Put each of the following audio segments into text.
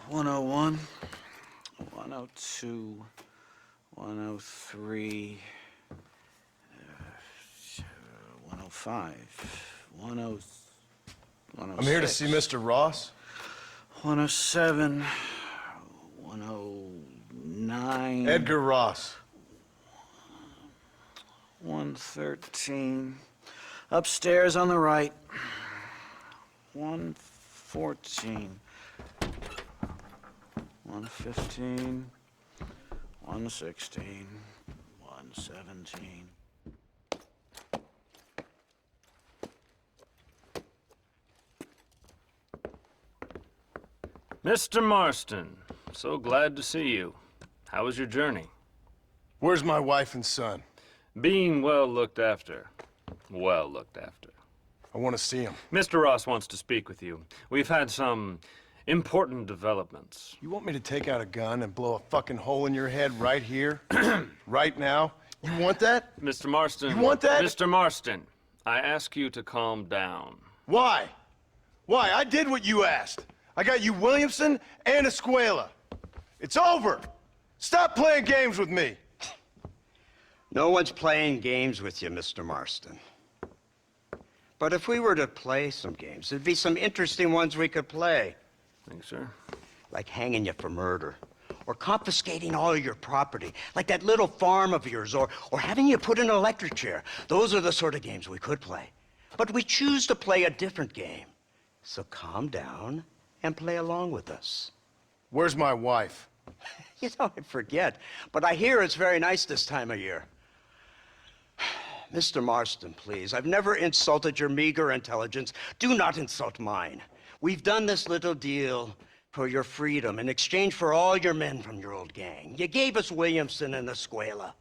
101, 102, 103, 105, 106. I'm here to see Mr. Ross. 107, 109. Edgar Ross. 113. Upstairs on the right. 114. 115. 116. 117. Mr. Marston, so glad to see you. How was your journey? Where's my wife and son? Being well looked after. Well looked after. I want to see him. Mr. Ross wants to speak with you. We've had some important developments. You want me to take out a gun and blow a fucking hole in your head right here? Right now? You want that? Mr. Marston. You want that? Mr. Marston, I ask you to calm down. Why? Why? I did what you asked. I got you Williamson and Escuela. It's over. Stop playing games with me. No one's playing games with you, Mr. Marston. But if we were to play some games, there'd be some interesting ones we could play. Thanks, sir. Like hanging you for murder, or confiscating all your property, like that little farm of yours, or having you put in an electric chair. Those are the sort of games we could play. But we choose to play a different game. So calm down and play along with us. Where's my wife? You know, I forget, but I hear it's very nice this time of year. Mr. Marston, please, I've never insulted your meager intelligence. Do not insult mine. We've done this little deal for your freedom in exchange for all your men from your old gang. You gave us Williamson and Escuela.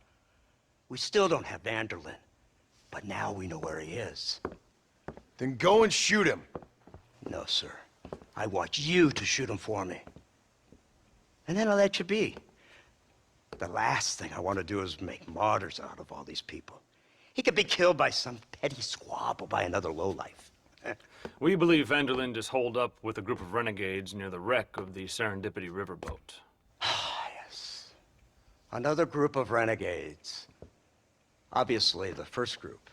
We still don't have Vanderlyn, but now we know where he is. Then go and shoot him. No, sir. I want you to shoot him for me. And then I'll let you be. The last thing I want to do is make martyrs out of all these people. He could be killed by some petty squabble by another lowlife. We believe Vanderlyn is holed up with a group of renegades near the wreck of the Serendipity riverboat. Ah, yes. Another group of renegades. Obviously, the first group,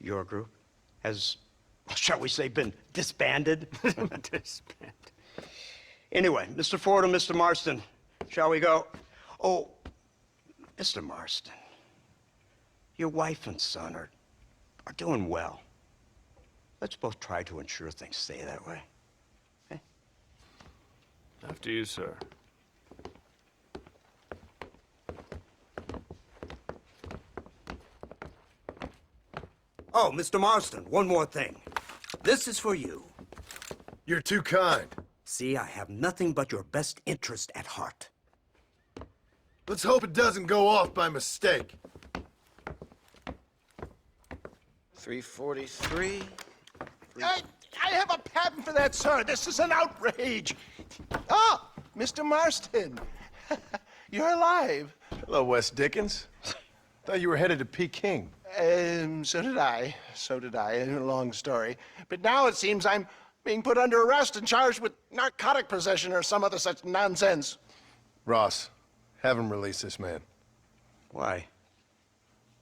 your group, has, shall we say, been disbanded? Disbanded. Anyway, Mr. Ford and Mr. Marston, shall we go? Oh, Mr. Marston, your wife and son are doing well. Let's both try to ensure things stay that way. Okay? After you, sir. Oh, Mr. Marston, one more thing. This is for you. You're too kind. See, I have nothing but your best interest at heart. Let's hope it doesn't go off by mistake. 343. I have a patent for that, sir. This is an outrage. Oh, Mr. Marston. You're alive. Hello, Wes Dickens. Thought you were headed to Peking. So did I. So did I. A long story. But now it seems I'm being put under arrest and charged with narcotic possession or some other such nonsense. Ross, have him release this man. Why?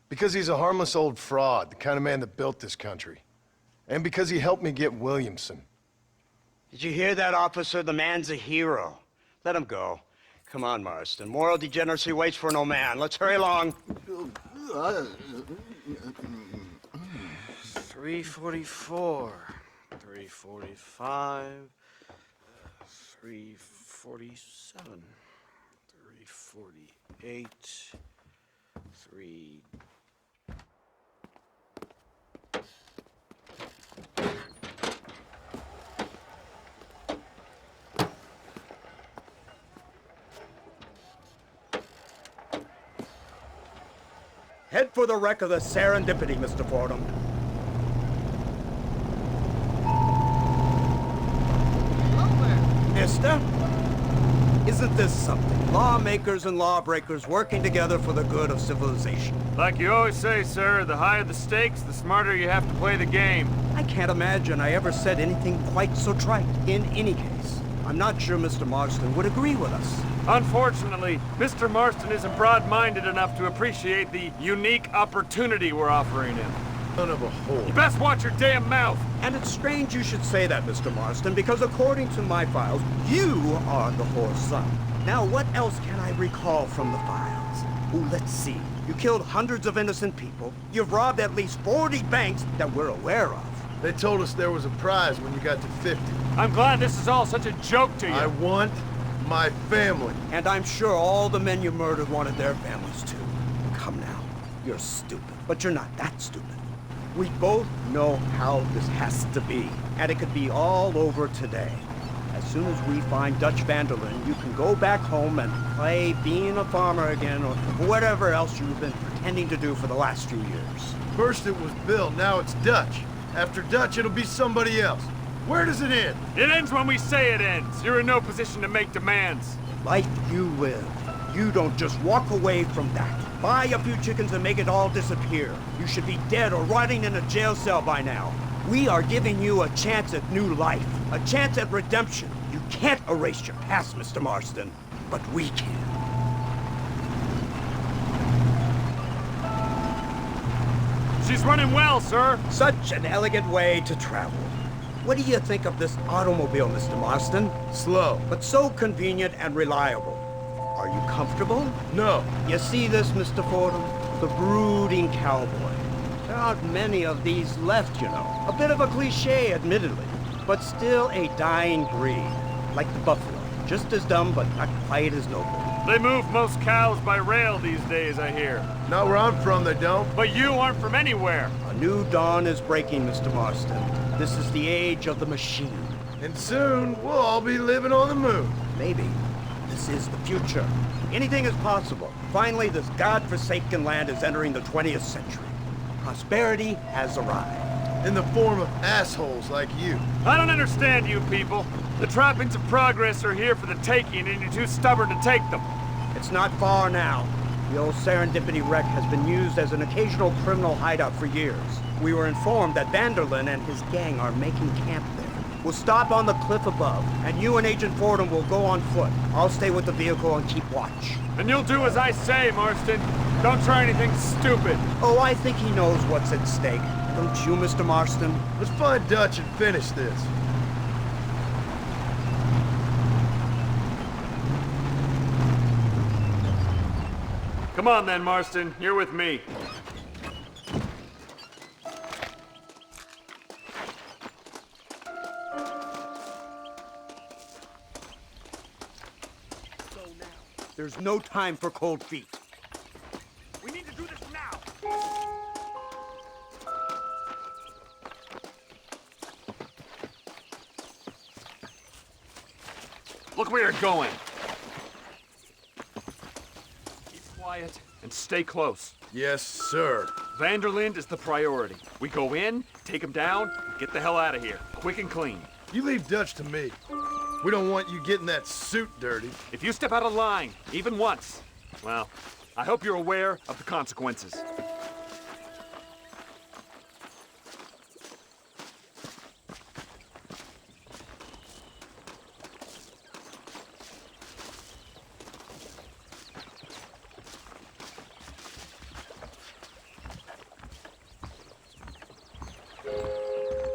Because he's a harmless old fraud, the kind of man that built this country. And because he helped me get Williamson. Did you hear that, officer? The man's a hero. Let him go. Come on, Marston. Moral degeneracy waits for no man. Let's hurry along. 344. 345. 347. 348. 3... Head for the wreck of the Serendipity, Mr. Fordham. Mister? Isn't this something? Lawmakers and lawbreakers working together for the good of civilization. Like you always say, sir, the higher the stakes, the smarter you have to play the game. I can't imagine I ever said anything quite so trite. In any case, I'm not sure Mr. Marston would agree with us. Unfortunately, Mr. Marston isn't broad-minded enough to appreciate the unique opportunity we're offering him. Son of a whore. You best watch your damn mouth! And it's strange you should say that, Mr. Marston, because according to my files, you are the whore's son. Now, what else can I recall from the files? Oh, let's see. You killed hundreds of innocent people. You've robbed at least 40 banks that we're aware of. They told us there was a prize when you got to 50. I'm glad this is all such a joke to you. I want my family. And I'm sure all the men you murdered wanted their families too. Come now. You're stupid, but you're not that stupid. We both know how this has to be, and it could be all over today. As soon as we find Dutch Vanderlyn, you can go back home and play being a farmer again, or whatever else you've been pretending to do for the last few years. First it was Bill, now it's Dutch. After Dutch, it'll be somebody else. Where does it end? It ends when we say it ends. You're in no position to make demands. Life you live. You don't just walk away from that. Buy a few chickens and make it all disappear. You should be dead or rotting in a jail cell by now. We are giving you a chance at new life, a chance at redemption. You can't erase your past, Mr. Marston, but we can. She's running well, sir. Such an elegant way to travel. What do you think of this automobile, Mr. Marston? Slow. But so convenient and reliable. Are you comfortable? No. You see this, Mr. Fordham? The brooding cowboy. There aren't many of these left, you know. A bit of a cliche, admittedly, but still a dying breed. Like the buffalo. Just as dumb, but not quite as noble. They move most cows by rail these days, I hear. Not where I'm from, they don't. But you aren't from anywhere. A new dawn is breaking, Mr. Marston. This is the age of the machine. And soon, we'll all be living on the moon. Maybe. This is the future. Anything is possible. Finally, this godforsaken land is entering the 20th century. Prosperity has arrived. In the form of assholes like you. I don't understand you people. The trappings of progress are here for the taking, and you're too stubborn to take them. It's not far now. The old Serendipity wreck has been used as an occasional criminal hideout for years. We were informed that Vanderlyn and his gang are making camp there. We'll stop on the cliff above, and you and Agent Fordham will go on foot. I'll stay with the vehicle and keep watch. And you'll do as I say, Marston. Don't try anything stupid. Oh, I think he knows what's at stake. Don't you, Mr. Marston? Let's find Dutch and finish this. Come on then, Marston. You're with me. There's no time for cold feet. We need to do this now. Look where you're going. Keep quiet and stay close. Yes, sir. Vanderlyn is the priority. We go in, take him down, get the hell out of here. Quick and clean. You leave Dutch to me. We don't want you getting that suit dirty. If you step out of line, even once, well, I hope you're aware of the consequences.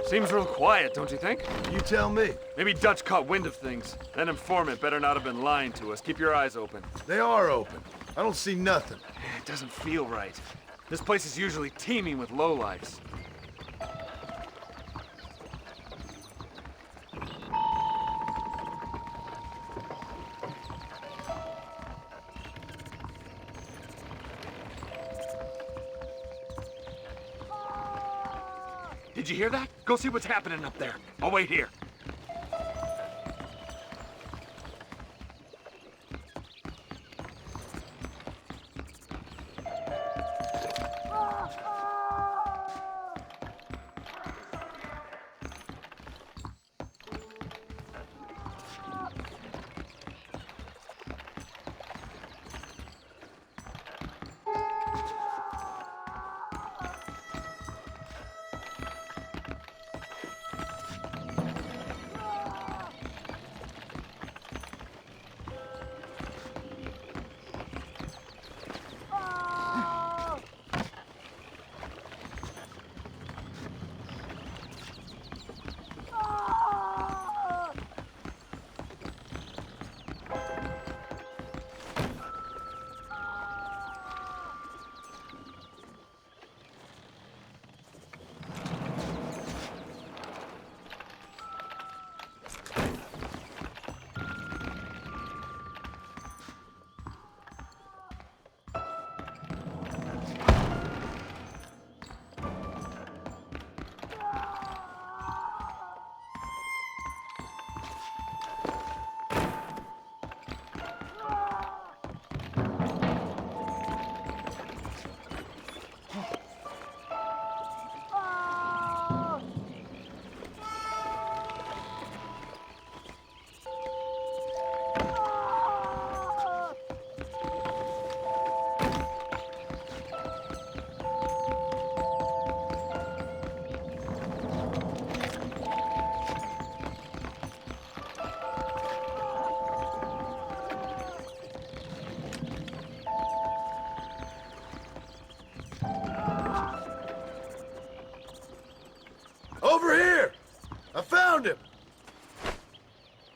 Seems real quiet, don't you think? You tell me. Maybe Dutch caught wind of things. That informant better not have been lying to us. Keep your eyes open. They are open. I don't see nothing. It doesn't feel right. This place is usually teeming with lowlifes. Did you hear that? Go see what's happening up there. I'll wait here.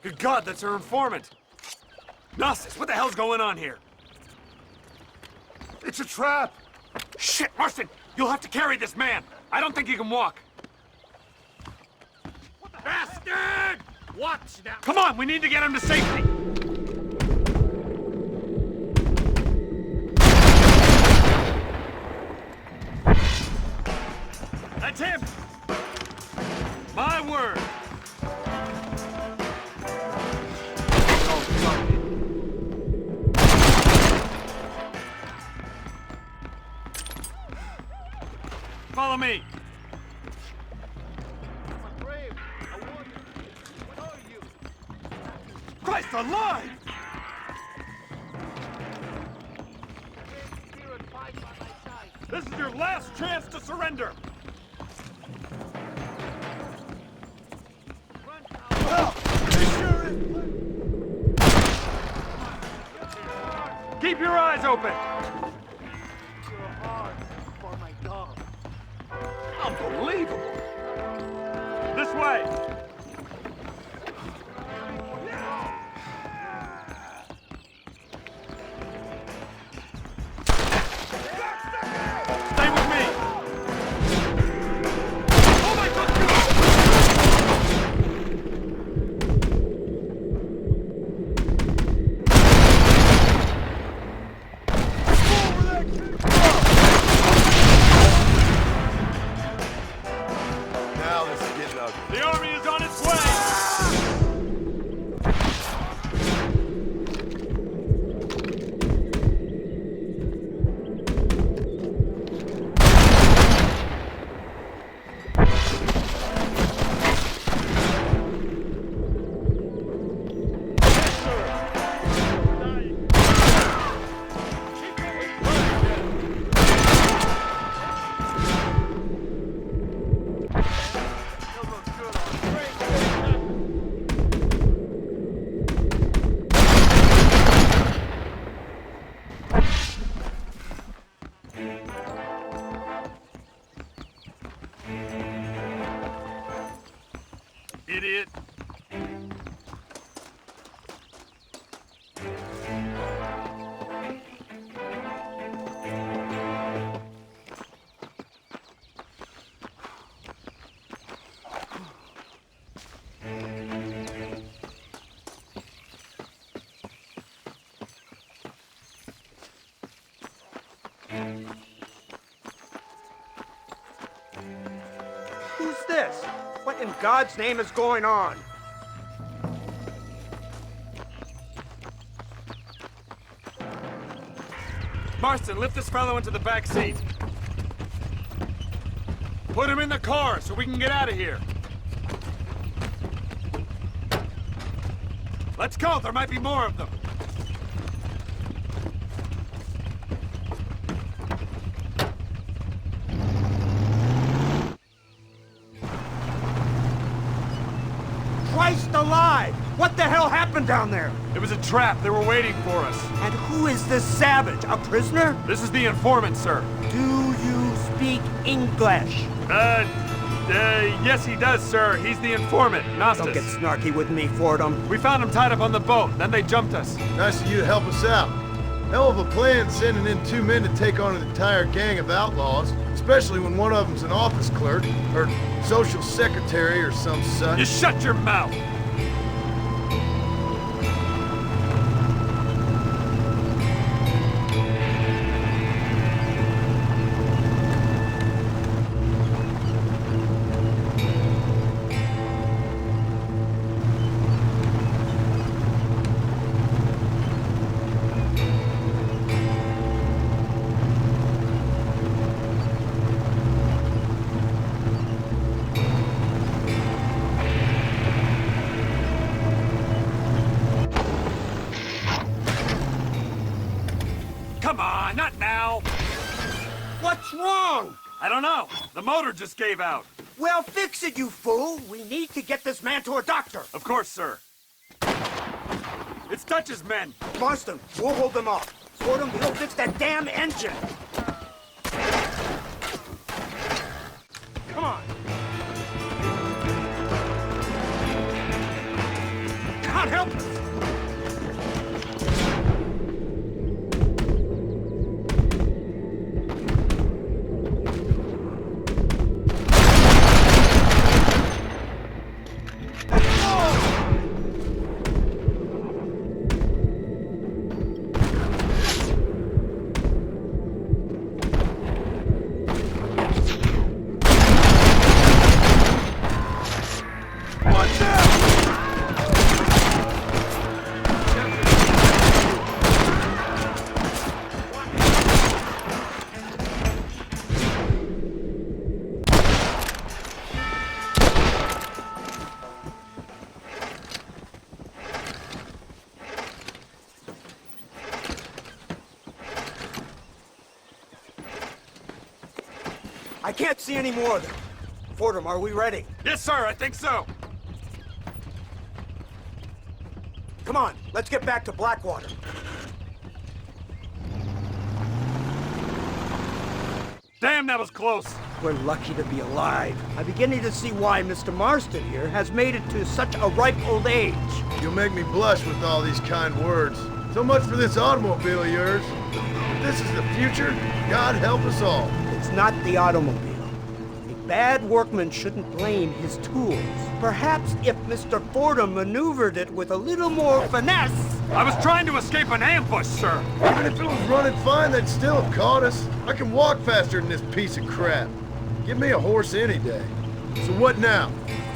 Good God, that's her informant! Gnosis, what the hell's going on here? It's a trap! Shit, Marston! You'll have to carry this man! I don't think he can walk! Bastard! Watch now! Come on, we need to get him to safety! That's him! My word! Follow me! Christ alive! This is your last chance to surrender! Keep your eyes open! Unbelievable! This way! Stay with me! Oh my God! Now this is getting ugly. The army is on its way! Idiot. Who's this? What in God's name is going on? Marston, lift this fellow into the back seat. Put him in the car so we can get out of here. Let's go, there might be more of them. Christ alive! What the hell happened down there? It was a trap, they were waiting for us. And who is this savage? A prisoner? This is the informant, sir. Do you speak English? Yes he does, sir. He's the informant, Gnostis. Don't get snarky with me, Fordham. We found him tied up on the boat, then they jumped us. Nice of you to help us out. Hell of a plan sending in 2 men to take on an entire gang of outlaws, especially when one of them's an office clerk, or social secretary, or some such. You shut your mouth! Come on, not now! What's wrong? I don't know. The motor just gave out. Well, fix it, you fool. We need to get this man to a doctor. Of course, sir. It's Dutch's men. Marston, we'll hold them off. Fordham, we'll fix that damn engine. Come on. I can't see any more of them. Fordham, are we ready? Yes, sir, I think so. Come on, let's get back to Blackwater. Damn, that was close. We're lucky to be alive. I'm beginning to see why Mr. Marston here has made it to such a ripe old age. You'll make me blush with all these kind words. So much for this automobile of yours. If this is the future, God help us all. It's not the automobile. A bad workman shouldn't blame his tools. Perhaps if Mr. Fordham maneuvered it with a little more finesse. I was trying to escape an ambush, sir. Even if it was running fine, they'd still have caught us. I can walk faster than this piece of crap. Give me a horse any day. So what now?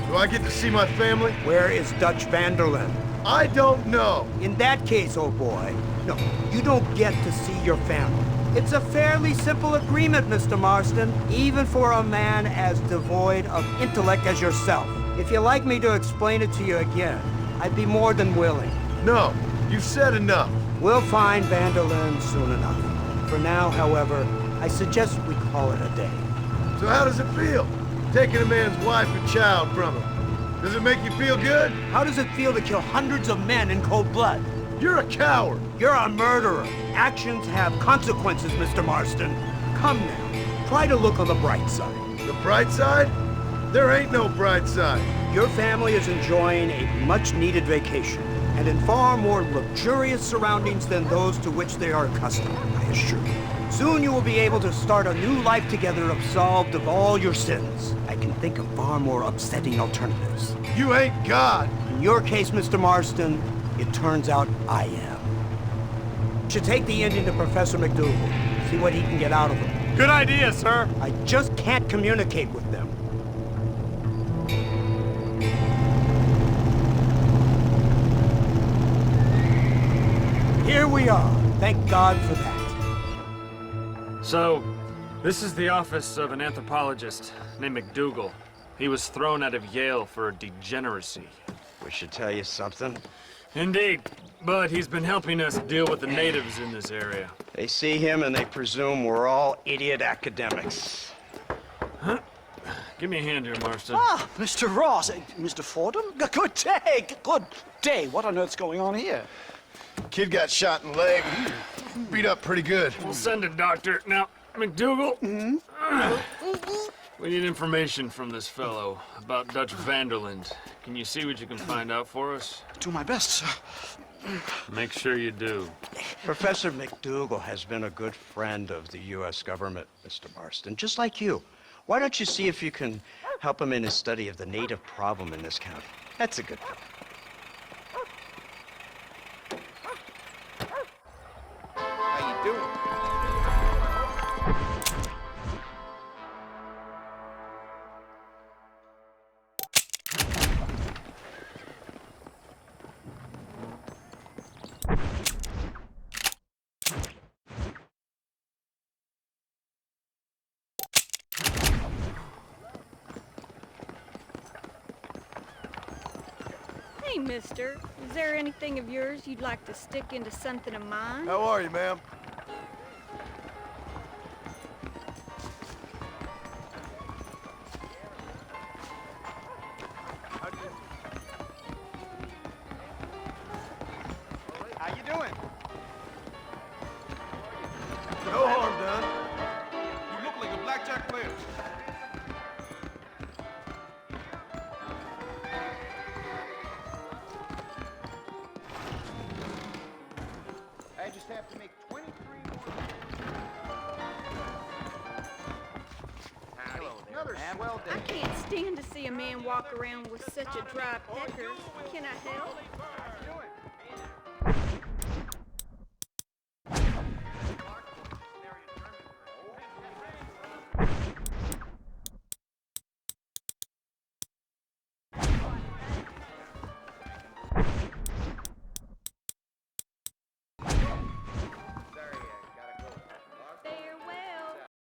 Do I get to see my family? Where is Dutch Vanderlyn? I don't know. In that case, old boy, no, you don't get to see your family. It's a fairly simple agreement, Mr. Marston, even for a man as devoid of intellect as yourself. If you'd like me to explain it to you again, I'd be more than willing. No, you've said enough. We'll find Vanderlyn soon enough. For now, however, I suggest we call it a day. So how does it feel, taking a man's wife and child from him? Does it make you feel good? How does it feel to kill hundreds of men in cold blood? You're a coward. You're a murderer. Actions have consequences, Mr. Marston. Come now, try to look on the bright side. The bright side? There ain't no bright side. Your family is enjoying a much-needed vacation, and in far more luxurious surroundings than those to which they are accustomed, I assure you. Soon you will be able to start a new life together absolved of all your sins. I can think of far more upsetting alternatives. You ain't God. In your case, Mr. Marston, it turns out I am. Should take the Indian to Professor McDougal, see what he can get out of him. Good idea, sir. I just can't communicate with them. Here we are. Thank God for that. So, this is the office of an anthropologist named McDougal. He was thrown out of Yale for degeneracy. We should tell you something. Indeed, but he's been helping us deal with the natives in this area. They see him and they presume we're all idiot academics. Give me a hand here, Marston. Ah, Mr. Ross. Mr. Fordham? Good day. Good day. What on earth's going on here? Kid got shot in the leg. Beat up pretty good. We'll send a doctor. Now, McDougal, we need information from this fellow about Dutch Vanderlyn. Can you see what you can find out for us? Do my best, sir. Make sure you do. Professor McDougal has been a good friend of the U.S. government, Mr. Marston, just like you. Why don't you see if you can help him in his study of the native problem in this county? That's a good thing. How you doing? Hey, mister. Is there anything of yours you'd like to stick into something of mine? How are you, ma'am? How you doing? No harm done. You look like a blackjack player. I just have to make 23 more. Hello there, another swell I day. can't stand to see a man walk around with such a dry pecker. Can I help?